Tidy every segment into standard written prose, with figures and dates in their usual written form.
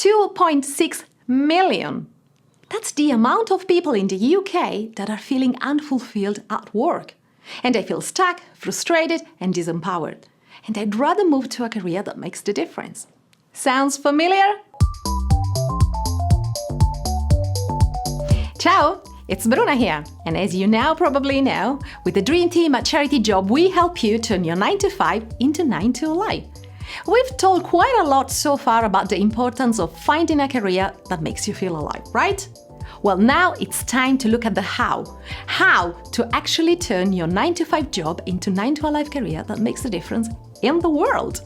2.6 million. That's the amount of people in the UK that are feeling unfulfilled at work. And they feel stuck, frustrated, and disempowered. And they'd rather move to a career that makes the difference. Sounds familiar? Ciao, it's Bruna here. And as you now probably know, with the Dream Team at CharityJob, we help you turn your 9 to 5 into 9 to life. We've told quite a lot so far about the importance of finding a career that makes you feel alive, right? Well, now it's time to look at the how. How to actually turn your 9 to 5 job into 9 to a life career that makes a difference in the world.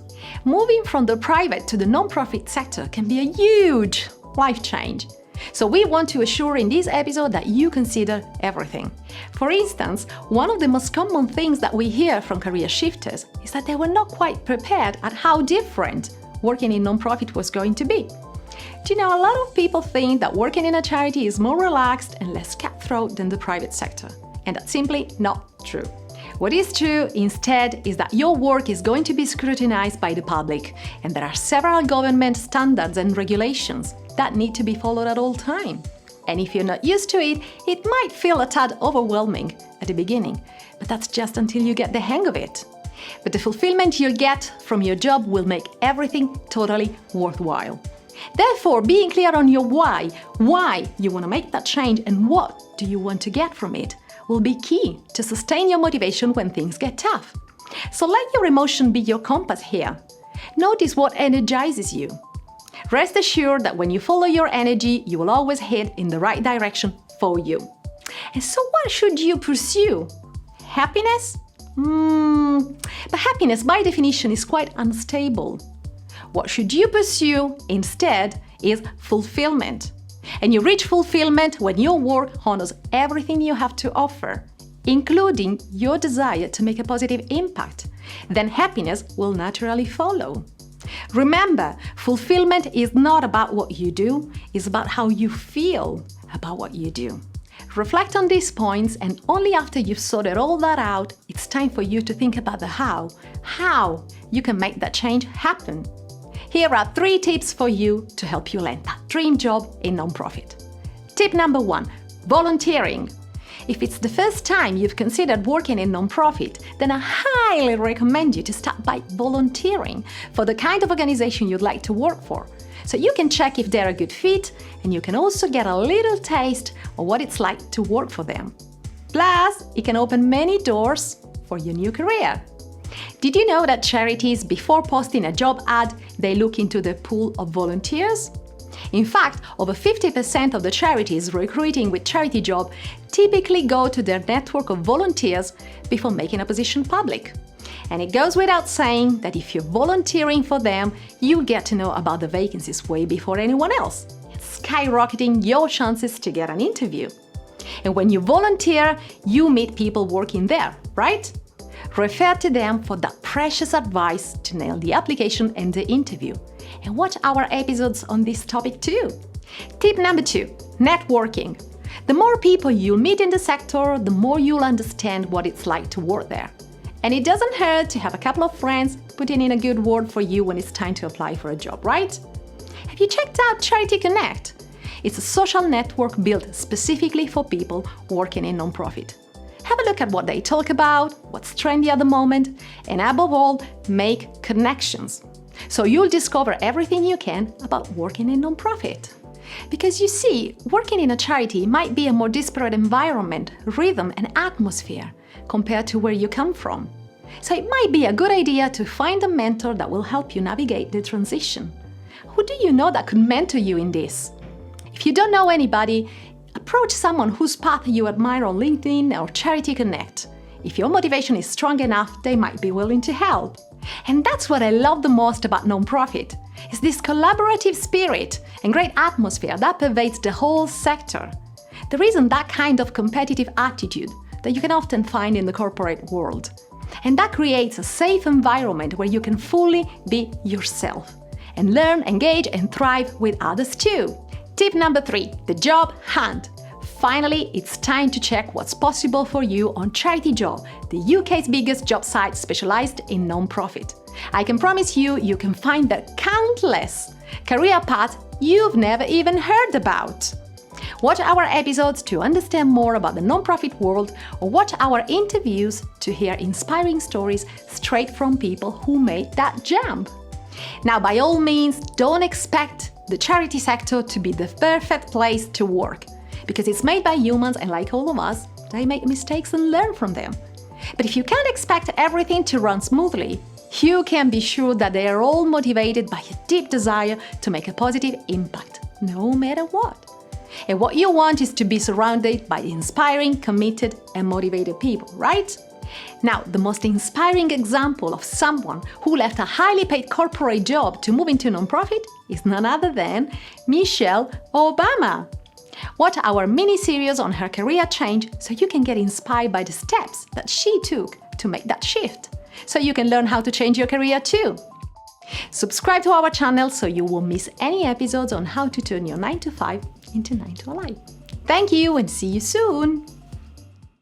Moving from the private to the non-profit sector can be a huge life change. So we want to assure in this episode that you consider everything. For instance, one of the most common things that we hear from career shifters is that they were not quite prepared at how different working in non-profit was going to be. Do you know, a lot of people think that working in a charity is more relaxed and less cutthroat than the private sector. And that's simply not true. What is true instead is that your work is going to be scrutinized by the public, and there are several government standards and regulations that need to be followed at all times. And if you're not used to it, it might feel a tad overwhelming at the beginning, but that's just until you get the hang of it. But the fulfillment you'll get from your job will make everything totally worthwhile. Therefore, being clear on your why you want to make that change and what do you want to get from it, will be key to sustain your motivation when things get tough. So let your emotion be your compass here. Notice what energizes you. Rest assured that when you follow your energy, you will always head in the right direction for you. And so what should you pursue? Happiness? But happiness by definition is quite unstable. What should you pursue instead is fulfillment. And you reach fulfillment when your work honors everything you have to offer, including your desire to make a positive impact. Then happiness will naturally follow. Remember, fulfillment is not about what you do, it's about how you feel about what you do. Reflect on these points, and only after you've sorted all that out, it's time for you to think about the how you can make that change happen. Here are 3 tips for you to help you land that dream job in non-profit. Tip number 1, volunteering. If it's the first time you've considered working in non-profit, then I highly recommend you to start by volunteering for the kind of organization you'd like to work for. So you can check if they're a good fit, and you can also get a little taste of what it's like to work for them. Plus, it can open many doors for your new career. Did you know that charities, before posting a job ad, they look into the pool of volunteers? In fact, over 50% of the charities recruiting with CharityJob typically go to their network of volunteers before making a position public. And it goes without saying that if you're volunteering for them, you get to know about the vacancies way before anyone else, skyrocketing your chances to get an interview. And when you volunteer, you meet people working there, right? Refer to them for that precious advice to nail the application and the interview. And watch our episodes on this topic too. Tip number 2, networking. The more people you'll meet in the sector, the more you'll understand what it's like to work there. And it doesn't hurt to have a couple of friends putting in a good word for you when it's time to apply for a job, right? Have you checked out Charity Connect? It's a social network built specifically for people working in non-profit. Have a look at what they talk about, what's trendy at the moment, and above all, make connections. So you'll discover everything you can about working in non-profit. Because you see, working in a charity might be a more disparate environment, rhythm, and atmosphere compared to where you come from. So it might be a good idea to find a mentor that will help you navigate the transition. Who do you know that could mentor you in this? If you don't know anybody, approach someone whose path you admire on LinkedIn or Charity Connect. If your motivation is strong enough, they might be willing to help. And that's what I love the most about non-profit, is this collaborative spirit and great atmosphere that pervades the whole sector. There isn't that kind of competitive attitude that you can often find in the corporate world. And that creates a safe environment where you can fully be yourself and learn, engage, and thrive with others too. Tip number 3, the job hunt. Finally, it's time to check what's possible for you on CharityJob, the UK's biggest job site specialized in non-profit. I can promise you, you can find the countless career paths you've never even heard about. Watch our episodes to understand more about the nonprofit world, or watch our interviews to hear inspiring stories straight from people who made that jump. Now, by all means, don't expect the charity sector to be the perfect place to work, because it's made by humans, and like all of us, they make mistakes and learn from them. But if you can't expect everything to run smoothly, you can be sure that they are all motivated by a deep desire to make a positive impact, no matter what. And what you want is to be surrounded by inspiring, committed, and motivated people, right? Now, the most inspiring example of someone who left a highly paid corporate job to move into nonprofit is none other than Michelle Obama. Watch our mini-series on her career change so you can get inspired by the steps that she took to make that shift, so you can learn how to change your career too. Subscribe to our channel so you won't miss any episodes on how to turn your 9 to 5 into 9 to a life. Thank you and see you soon!